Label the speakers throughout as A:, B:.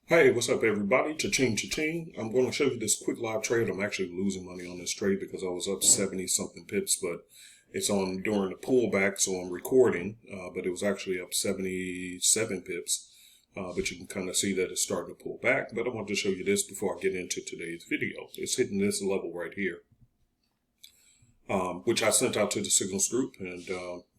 A: Hey, what's up everybody? Cha-ching, cha-ching. I'm going to show you this quick live trade. I'm actually losing money on this trade because I was up 70 something pips, but it's on during the pullback, so I'm recording, but it was actually up 77 pips. But you can kind of see that it's starting to pull back. But I want to show you this before I get into today's video. It's hitting this level right here, which I sent out to the signals group, and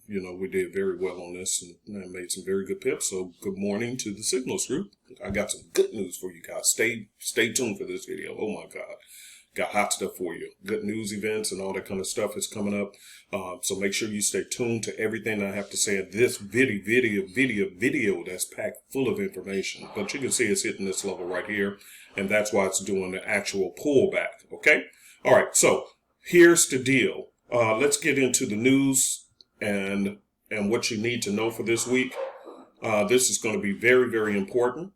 A: we did very well on this and made some very good pips. So good morning to the signals group. I got some good news for you guys. Stay tuned for this video. Oh my God. Got hot stuff for you. Good news events and all that kind of stuff is coming up. So make sure you stay tuned to everything I have to say in this video that's packed full of information. But you can see it's hitting this level right here, and that's why it's doing the actual pullback. Okay. All right. So here's the deal. Let's get into the news and what you need to know for this week. This is going to be very, very important.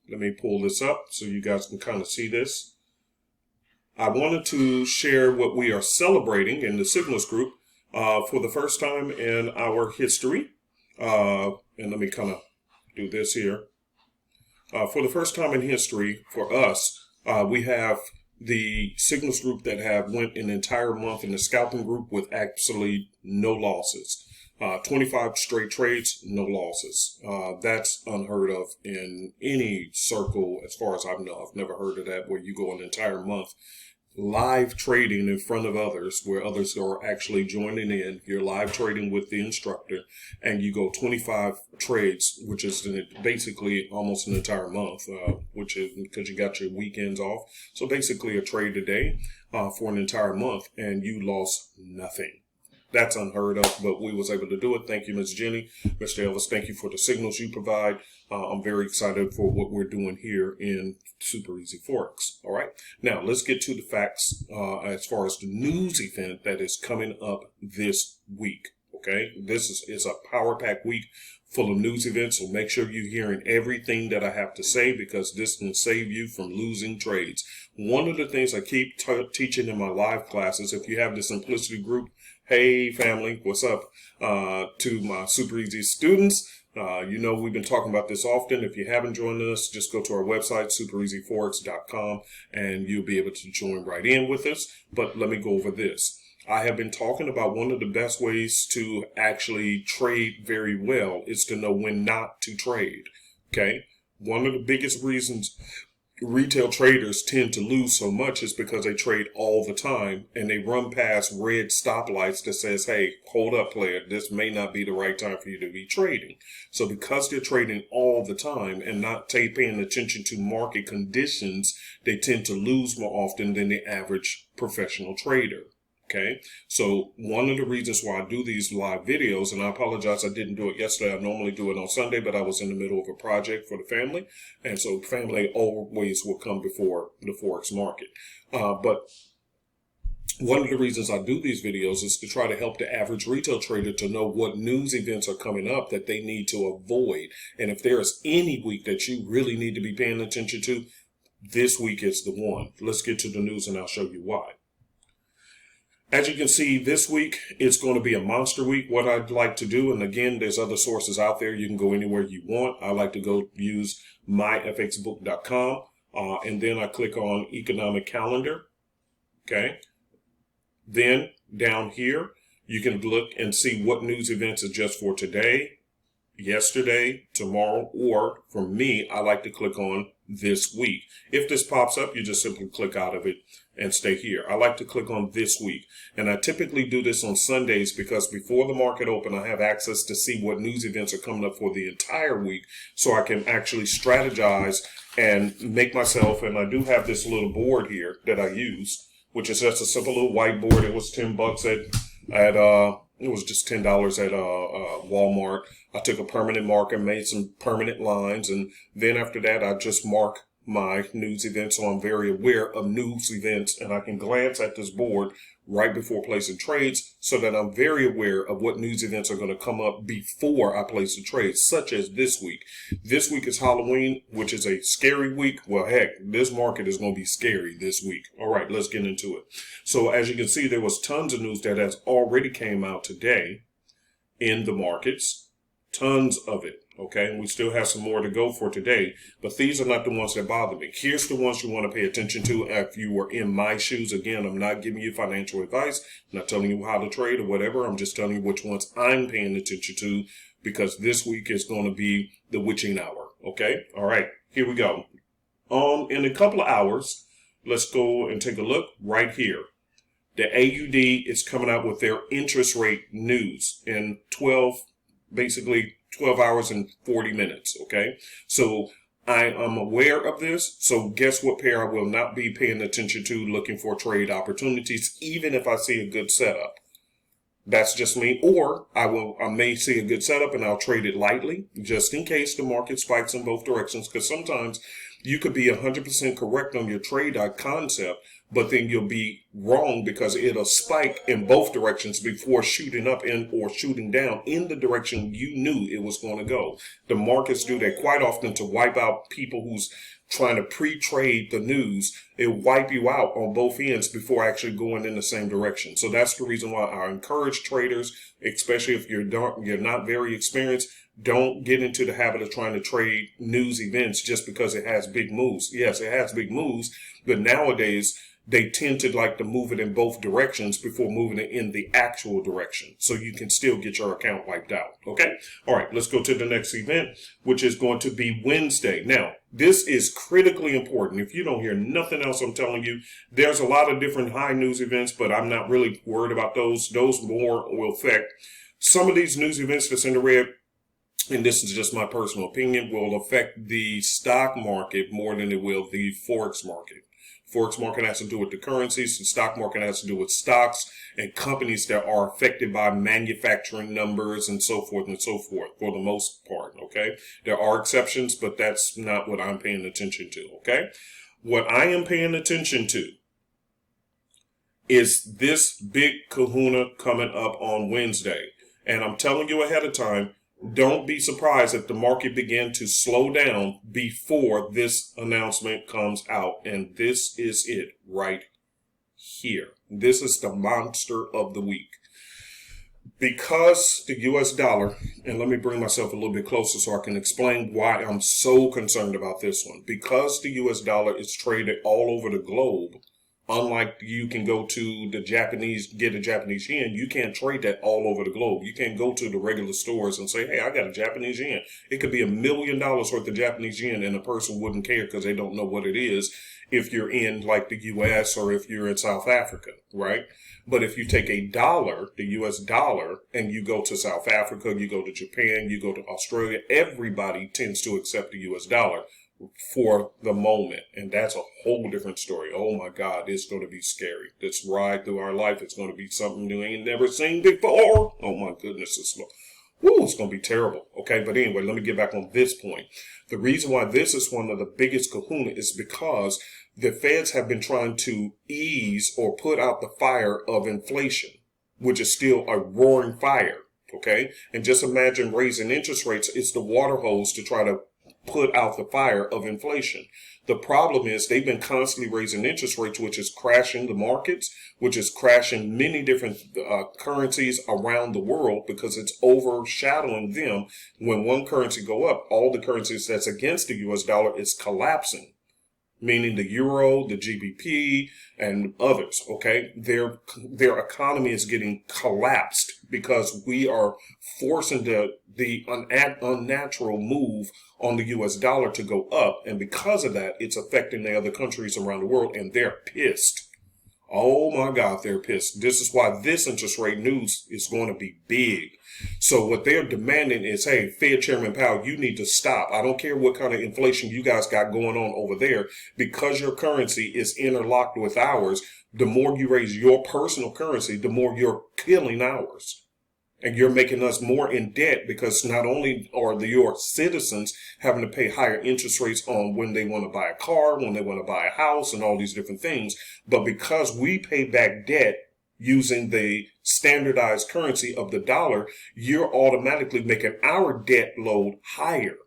A: Let me pull this up so you guys can kind of see this. I wanted to share what we are celebrating in the signals group for the first time in our history. And let me kind of do this here. For the first time in history for us, we have the signals group that have went an entire month in the scalping group with absolutely no losses. 25 straight trades, no losses. That's unheard of in any circle as far as I know. I've never heard of that, where you go an entire month live trading in front of others, where others are actually joining in. You're live trading with the instructor, and you go 25 trades, which is basically almost an entire month, which is because you got your weekends off. So basically a trade a day for an entire month, and you lost nothing. That's unheard of, but we was able to do it. Thank you, Ms. Jenny. Mr. Elvis, thank you for the signals you provide. I'm very excited for what we're doing here in Super Easy Forex. All right. Now, let's get to the facts as far as the news event that is coming up this week. Okay. This is a power pack week full of news events. So make sure you're hearing everything that I have to say, because this can save you from losing trades. One of the things I keep teaching in my live classes, if you have the Simplicity group, hey family, what's up? To my Super Easy students, we've been talking about this often. If you haven't joined us, just go to our website, superezforex.com, and you'll be able to join right in with us. But let me go over this. I have been talking about one of the best ways to actually trade very well is to know when not to trade. Okay. One of the biggest reasons retail traders tend to lose so much is because they trade all the time, and they run past red stoplights that says, hey, hold up, player, this may not be the right time for you to be trading. So because they're trading all the time and not paying attention to market conditions, they tend to lose more often than the average professional trader. Okay, so one of the reasons why I do these live videos, and I apologize I didn't do it yesterday. I normally do it on Sunday, but I was in the middle of a project for the family, and so family always will come before the Forex market. But one of the reasons I do these videos is to try to help the average retail trader to know what news events are coming up that they need to avoid. And if there is any week that you really need to be paying attention to, this week is the one. Let's get to the news and I'll show you why. As you can see, this week, it's going to be a monster week. What I'd like to do, and again, there's other sources out there. You can go anywhere you want. I like to go use myfxbook.com, and then I click on economic calendar. Okay. Then down here, you can look and see what news events are just for today, yesterday, tomorrow, or for me, I like to click on this week. If this pops up, you just simply click out of it and stay here. I like to click on this week, and I typically do this on Sundays because before the market open, I have access to see what news events are coming up for the entire week, so I can actually strategize and make myself, and I do have this little board here that I use, which is just a simple little whiteboard. It was $10 it was just $10 at Walmart. I took a permanent marker, made some permanent lines, and then after that, I just mark my news events. So I'm very aware of news events, and I can glance at this board right before placing trades so that I'm very aware of what news events are going to come up before I place the trades, such as this week. This week is Halloween, which is a scary week. Well, heck, this market is going to be scary this week. All right, let's get into it. So as you can see, there was tons of news that has already came out today in the markets. Tons of it. Okay, and we still have some more to go for today, but these are not the ones that bother me. Here's the ones you want to pay attention to if you were in my shoes. Again, I'm not giving you financial advice. I'm not telling you how to trade or whatever. I'm just telling you which ones I'm paying attention to, because this week is going to be the witching hour. Okay, all right, here we go. In a couple of hours, let's go and take a look right here. The AUD is coming out with their interest rate news in 12 hours and 40 minutes. Okay, so I am aware of this. So guess what pair I will not be paying attention to, looking for trade opportunities, even if I see a good setup. That's just me. Or I may see a good setup and I'll trade it lightly just in case the market spikes in both directions, because sometimes you could be 100% correct on your trade concept, but then you'll be wrong because it'll spike in both directions before shooting up in or shooting down in the direction you knew it was going to go. The markets do that quite often to wipe out people who's trying to pre-trade the news. It'll wipe you out on both ends before actually going in the same direction. So that's the reason why I encourage traders, especially if you're not very experienced, don't get into the habit of trying to trade news events just because it has big moves. Yes, it has big moves, but nowadays they tend to like to move it in both directions before moving it in the actual direction, so you can still get your account wiped out. Okay, all right, let's go to the next event, which is going to be Wednesday. Now, this is critically important. If you don't hear nothing else I'm telling you, there's a lot of different high news events, but I'm not really worried about those. Those more will affect some of these news events that's in the red. And this is just my personal opinion, will affect the stock market more than it will the Forex market. Forex market has to do with the currencies. The stock market has to do with stocks and companies that are affected by manufacturing numbers and so forth and so forth for the most part. Okay, there are exceptions, but that's not what I'm paying attention to. Okay, what I am paying attention to is this big kahuna coming up on Wednesday. And I'm telling you ahead of time, don't be surprised if the market began to slow down before this announcement comes out. And this is it right here. This is the monster of the week. Because the US dollar, and let me bring myself a little bit closer so I can explain why I'm so concerned about this one. Because the US dollar is traded all over the globe, unlike you can go to the Japanese, get a Japanese yen, you can't trade that all over the globe. You can't go to the regular stores and say, hey, I got a Japanese yen. It could be $1 million worth of Japanese yen and a person wouldn't care because they don't know what it is if you're in like the US or if you're in South Africa, right? But if you take a dollar, the US dollar, and you go to South Africa, you go to Japan, you go to Australia, everybody tends to accept the US dollar for the moment. And that's a whole different story. Oh my God, it's going to be scary. This ride through our life, it's going to be something you ain't never seen before. Oh my goodness, it's going to be terrible. Okay, but anyway, let me get back on this point. The reason why this is one of the biggest kahuna is because the feds have been trying to ease or put out the fire of inflation, which is still a roaring fire. Okay, and just imagine raising interest rates. It's the water hose to try to put out the fire of inflation. The problem is they've been constantly raising interest rates, which is crashing the markets, which is crashing many different currencies around the world because it's overshadowing them. When one currency go up, all the currencies that's against the US dollar is collapsing, meaning the euro, the GBP, and others. Okay, their economy is getting collapsed because we are forcing the unnatural move on the US dollar to go up, and because of that, it's affecting the other countries around the world, and they're pissed. Oh my God, they're pissed. This is why this interest rate news is going to be big. So what they're demanding is, hey, Fed Chairman Powell, you need to stop. I don't care what kind of inflation you guys got going on over there. Because your currency is interlocked with ours, the more you raise your personal currency, the more you're killing ours. And you're making us more in debt because not only are your citizens having to pay higher interest rates on when they want to buy a car, when they want to buy a house and all these different things, but because we pay back debt using the standardized currency of the dollar, you're automatically making our debt load higher.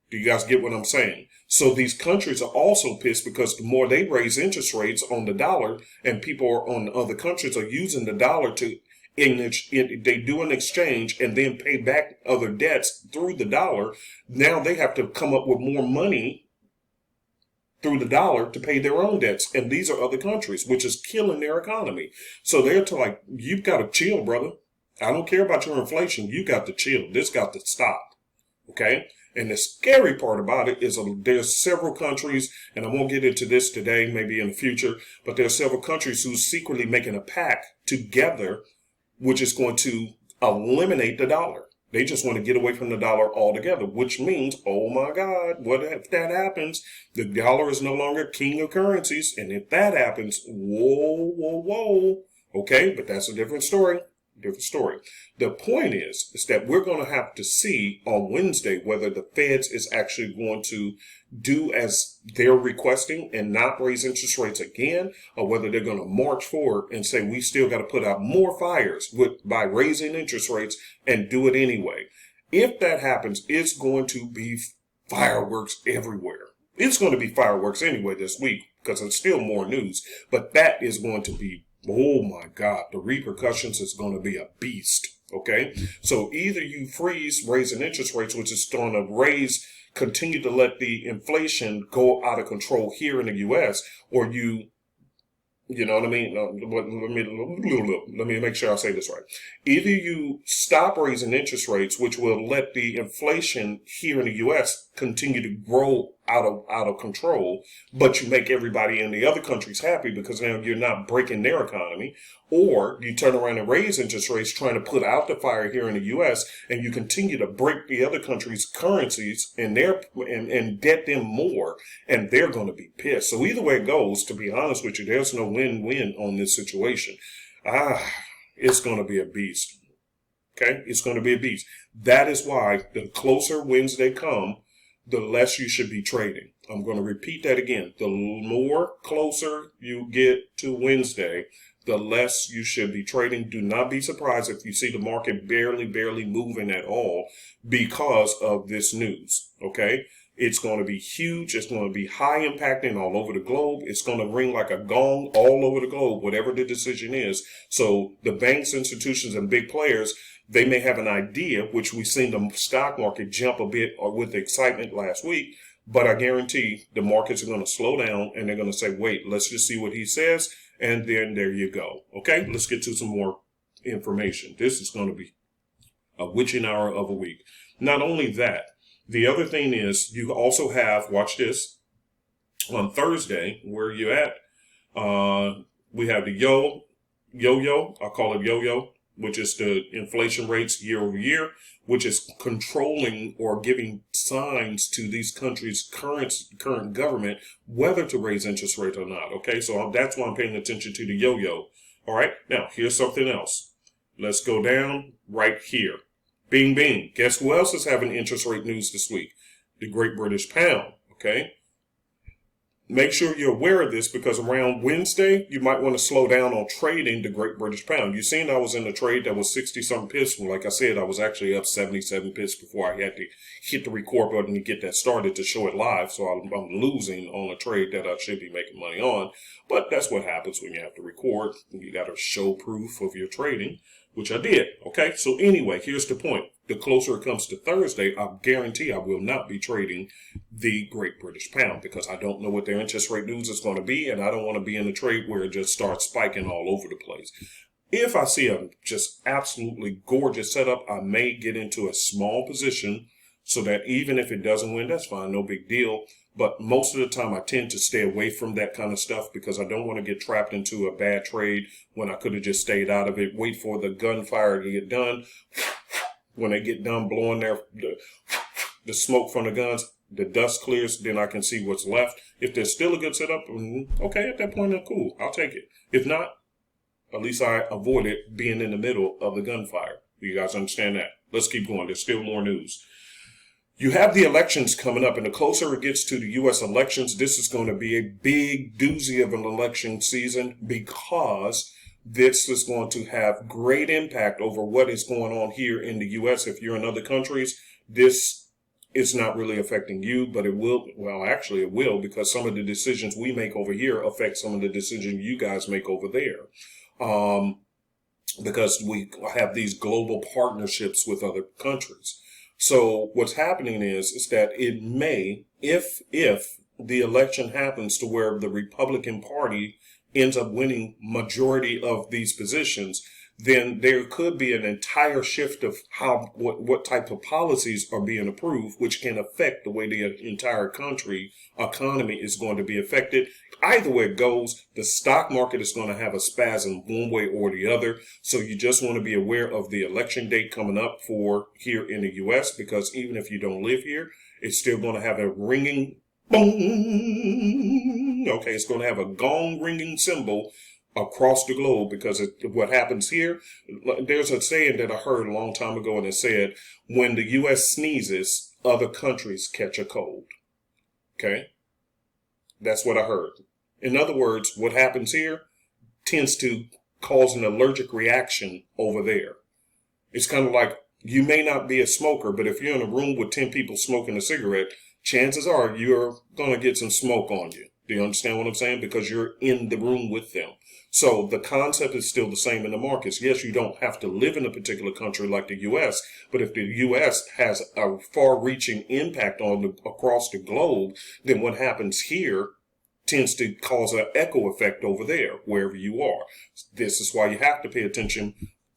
A: Do you guys get what I'm saying? So these countries are also pissed because the more they raise interest rates on the dollar and people on other countries are using the dollar to they do an exchange and then pay back other debts through the dollar. Now they have to come up with more money through the dollar to pay their own debts. And these are other countries, which is killing their economy. So they're like, you've got to chill, brother. I don't care about your inflation. You got to chill. This got to stop. Okay? And the scary part about it is there's several countries, and I won't get into this today, maybe in the future, but there are several countries who's secretly making a pact together, which is going to eliminate the dollar. They just want to get away from the dollar altogether, which means, oh my God, what if that happens? The dollar is no longer king of currencies. And if that happens, whoa. Okay, but that's a different story. The point is that we're going to have to see on Wednesday whether the Feds is actually going to do as they're requesting and not raise interest rates again, or whether they're going to march forward and say we still got to put out more fires by raising interest rates and do it anyway. If that happens, it's going to be fireworks everywhere. It's going to be fireworks anyway this week because there's still more news, but that is going to be, oh my God, the repercussions is going to be a beast. Okay. So either you freeze raising interest rates, which is going to continue to let the inflation go out of control here in the U.S., or you know what I mean? Let me make sure I say this right. Either you stop raising interest rates, which will let the inflation here in the U.S. continue to grow out of control, but you make everybody in the other countries happy because now you're not breaking their economy, or you turn around and raise interest rates trying to put out the fire here in the U.S. and you continue to break the other countries' currencies and debt them more, and they're going to be pissed. So either way it goes, to be honest with you, there's no win-win on this situation. It's going to be a beast. Okay, it's going to be a beast. That is why the closer Wednesday come, the less you should be trading. I'm going to repeat that again. The more closer you get to Wednesday, the less you should be trading. Do not be surprised if you see the market barely moving at all because of this news. Okay. It's going to be huge. It's going to be high impacting all over the globe. It's going to ring like a gong all over the globe, whatever the decision is. So the banks, institutions, and big players, they may have an idea, which we've seen the stock market jump a bit with excitement last week, but I guarantee the markets are going to slow down and they're going to say, wait, let's just see what he says. And then there you go. Okay, let's get to some more information. This is going to be a witching hour of a week. Not only that, the other thing is you also have, watch this, on Thursday, where you at, we have the yo-yo, I call it yo-yo, which is the inflation rates year over year, which is controlling or giving signs to these countries' current government whether to raise interest rates or not. Okay, so that's why I'm paying attention to the yo-yo. All right, now here's something else. Let's go down right here. Bing, bing. Guess who else is having interest rate news this week? The Great British Pound. Okay. Make sure you're aware of this because around Wednesday, you might want to slow down on trading the Great British Pound. You've seen I was in a trade that was 60-something pips. Like I said, I was actually up 77 pips before I had to hit the record button to get that started to show it live. So I'm losing on a trade that I should be making money on. But that's what happens when you have to record. You got to show proof of your trading, which I did. Okay, so anyway, here's the point. The closer it comes to Thursday, I guarantee I will not be trading the Great British Pound because I don't know what their interest rate news is going to be, and I don't want to be in a trade where it just starts spiking all over the place. If I see a just absolutely gorgeous setup, I may get into a small position so that even if it doesn't win, that's fine, no big deal. But most of the time, I tend to stay away from that kind of stuff because I don't want to get trapped into a bad trade when I could have just stayed out of it, wait for the gunfire to get done. When they get done blowing the smoke from the guns, the dust clears, then I can see what's left. If there's still a good setup, okay, at that point, then cool, I'll take it. If not, at least I avoided being in the middle of the gunfire. You guys understand that? Let's keep going. There's still more news. You have the elections coming up, and the closer it gets to the U.S. elections, this is going to be a big doozy of an election season because this is going to have great impact over what is going on here in the U.S. If you're in other countries, this is not really affecting you, but it will. Well, actually, it will because some of the decisions we make over here affect some of the decisions you guys make over there. because we have these global partnerships with other countries. So what's happening is that it may, if the election happens to where the Republican Party ends up winning majority of these positions, then there could be an entire shift of what type of policies are being approved, which can affect the way the entire country economy is going to be affected. Either way it goes, the stock market is going to have a spasm one way or the other. So you just want to be aware of the election date coming up for here in the U.S., because even if you don't live here, it's still going to have a ringing boom. Okay, it's going to have a gong ringing symbol across the globe, because what happens here, there's a saying that I heard a long time ago, and it said, when the U.S. sneezes, other countries catch a cold. Okay? That's what I heard. In other words, what happens here tends to cause an allergic reaction over there. It's kind of like, you may not be a smoker, but if you're in a room with 10 people smoking a cigarette, chances are you're going to get some smoke on you. Do you understand what I'm saying? Because you're in the room with them. So the concept is still the same in the markets. Yes, you don't have to live in a particular country like the U.S., but if the U.S. has a far-reaching impact on across the globe, then what happens here tends to cause an echo effect over there, wherever you are. This is why you have to pay attention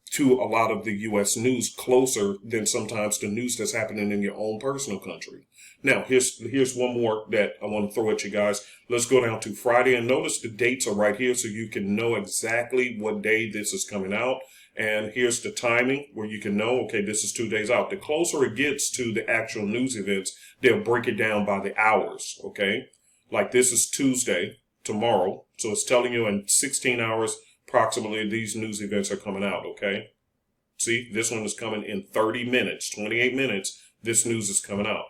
A: to a lot of the U.S. news closer than sometimes the news that's happening in your own personal country. Now, here's one more that I want to throw at you guys. Let's go down to Friday, and notice the dates are right here so you can know exactly what day this is coming out. And here's the timing where you can know, okay, this is 2 days out. The closer it gets to the actual news events, they'll break it down by the hours, okay? Like this is Tuesday, tomorrow. So it's telling you in 16 hours, approximately, these news events are coming out, okay? See, this one is coming in 30 minutes, 28 minutes. This news is coming out.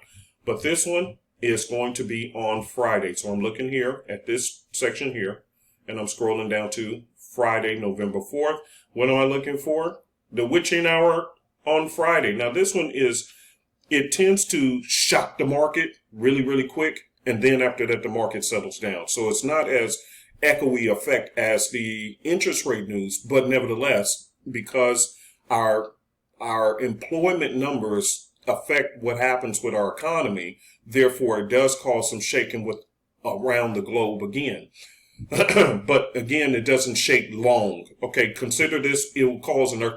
A: But this one is going to be on Friday. So I'm looking here at this section here, and I'm scrolling down to Friday, November 4th. What am I looking for? The witching hour on Friday. Now, this one it tends to shock the market really, really quick. And then after that, the market settles down. So it's not as echoey effect as the interest rate news, but nevertheless, because our employment numbers affect what happens with our economy, therefore it does cause some shaking with around the globe again. But again, it doesn't shake long. Okay, consider this, it will cause an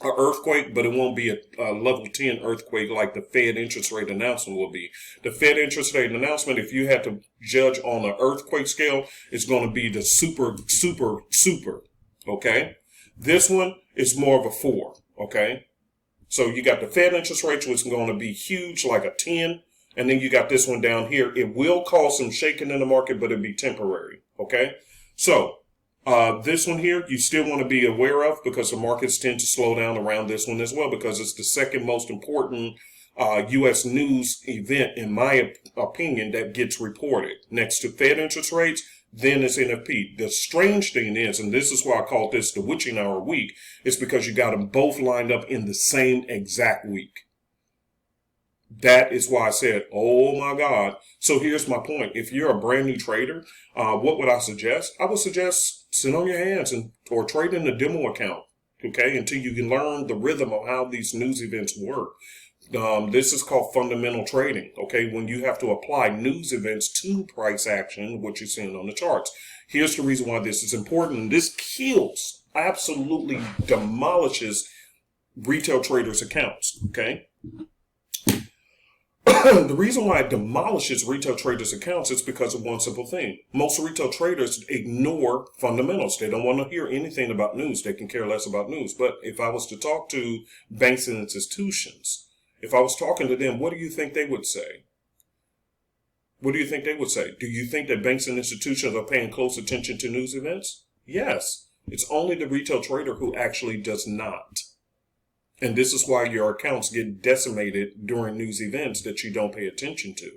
A: earthquake, but it won't be a level 10 earthquake like the Fed interest rate announcement will be. The Fed interest rate announcement, if you had to judge on the earthquake scale, is going to be the super, okay? This one is more of a 4, okay? So you got the Fed interest rate, which is going to be huge, like a 10. And then you got this one down here. It will cause some shaking in the market, but it'll be temporary, okay? So this one here, you still want to be aware of, because the markets tend to slow down around this one as well, because it's the second most important U.S. news event, in my opinion, that gets reported. Next to Fed interest rates, then it's NFP. The strange thing is, and this is why I call this the witching hour week, is because you got them both lined up in the same exact week. That is why I said, oh my God. So here's my point. If you're a brand new trader, what would I suggest? I would suggest sit on your hands or trade in a demo account, okay, until you can learn the rhythm of how these news events work. This is called fundamental trading, okay, when you have to apply news events to price action, what you're seeing on the charts. Here's the reason why this is important. This kills, absolutely demolishes retail traders' accounts, okay? The reason why it demolishes retail traders' accounts is because of one simple thing. Most retail traders ignore fundamentals. They don't want to hear anything about news. They can care less about news. But if I was to talk to banks and institutions, if I was talking to them, what do you think they would say? What do you think they would say? Do you think that banks and institutions are paying close attention to news events? Yes. It's only the retail trader who actually does not. And this is why your accounts get decimated during news events that you don't pay attention to.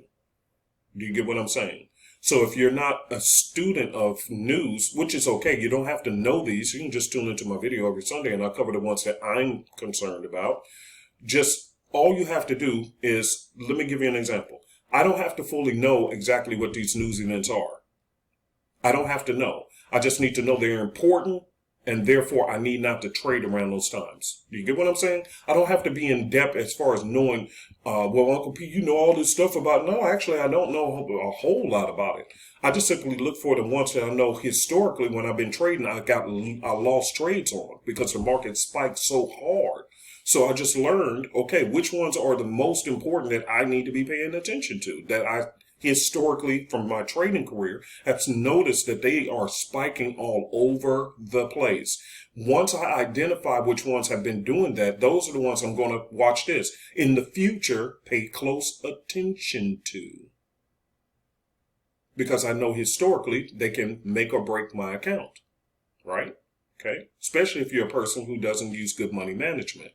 A: Do you get what I'm saying? So if you're not a student of news, which is okay, you don't have to know these. You can just tune into my video every Sunday and I'll cover the ones that I'm concerned about. Just all you have to do is, let me give you an example. I don't have to fully know exactly what these news events are. I don't have to know. I just need to know they're important And therefore, I need not to trade around those times. You get what I'm saying? I don't have to be in depth as far as knowing, well, Uncle P, you know all this stuff about. No, actually, I don't know a whole lot about it. I just simply look for the ones that I know historically when I've been trading, I lost trades on because the market spiked so hard. So I just learned, okay, which ones are the most important that I need to be paying attention to, that I historically from my trading career have noticed that they are spiking all over the place. Once I identify which ones have been doing that, those are the ones I'm going to watch this in the future, pay close attention to. Because I know historically they can make or break my account, right? Okay. Especially if you're a person who doesn't use good money management.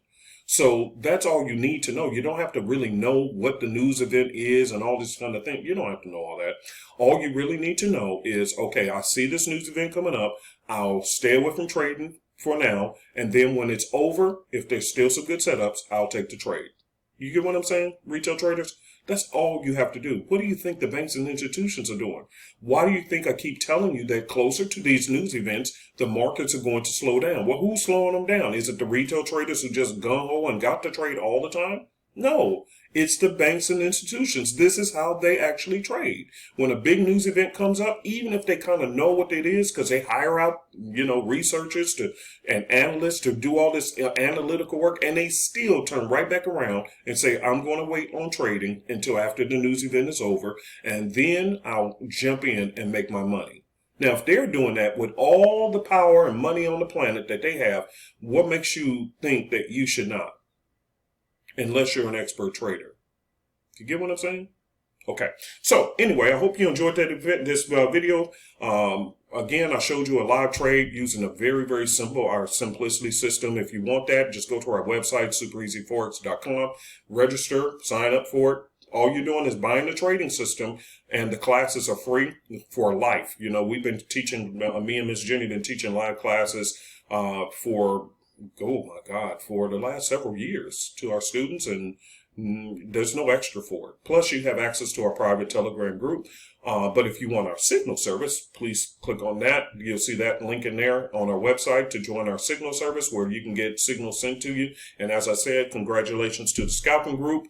A: So that's all you need to know. You don't have to really know what the news event is and all this kind of thing. You don't have to know all that. All you really need to know is, okay, I see this news event coming up. I'll stay away from trading for now. And then when it's over, if there's still some good setups, I'll take the trade. You get what I'm saying, retail traders? That's all you have to do. What do you think the banks and institutions are doing? Why do you think I keep telling you that closer to these news events, the markets are going to slow down? Well, who's slowing them down? Is it the retail traders who just gung-ho and got to trade all the time? No, it's the banks and institutions. This is how they actually trade. When a big news event comes up, even if they kind of know what it is, because they hire out, researchers and analysts to do all this analytical work, and they still turn right back around and say, I'm going to wait on trading until after the news event is over, and then I'll jump in and make my money. Now, if they're doing that with all the power and money on the planet that they have, what makes you think that you should not? Unless you're an expert trader. You get what I'm saying? Okay. So anyway, I hope you enjoyed this video. Again, I showed you a live trade using a very, very simple, our simplicity system. If you want that, just go to our website, superezforex.com, register, sign up for it. All you're doing is buying the trading system, and the classes are free for life. We've been teaching, me and Miss Jenny been teaching live classes for the last several years to our students, and there's no extra for it. Plus, you have access to our private Telegram group. But if you want our signal service, please click on that. You'll see that link in there on our website to join our signal service, where you can get signals sent to you. And as I said, congratulations to the Scalping group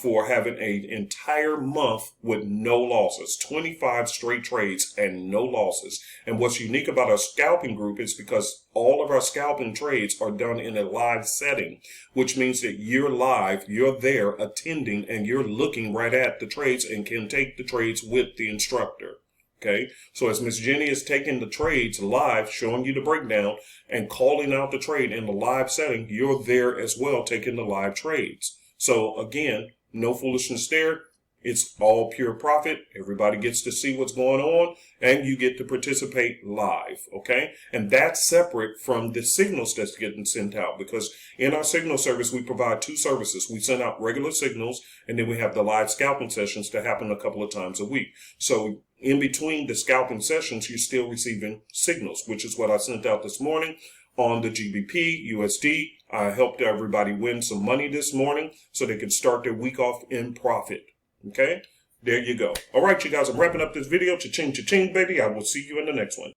A: for having an entire month with no losses, 25 straight trades and no losses. And what's unique about our Scalping group is because all of our scalping trades are done in a live setting, which means that you're live, you're there attending, and you're looking right at the trades and can take the trades with the instructor. Okay, so as Miss Jenny is taking the trades live, showing you the breakdown and calling out the trade in the live setting, you're there as well taking the live trades. So again, no foolishness there. It's all pure profit. Everybody gets to see what's going on, and you get to participate live, okay? And that's separate from the signals that's getting sent out, because in our signal service, we provide two services. We send out regular signals, and then we have the live scalping sessions that happen a couple of times a week. So in between the scalping sessions, you're still receiving signals, which is what I sent out this morning on the GBP, USD. I helped everybody win some money this morning so they can start their week off in profit. Okay, there you go. All right, you guys, I'm wrapping up this video. Cha-ching, cha-ching, baby. I will see you in the next one.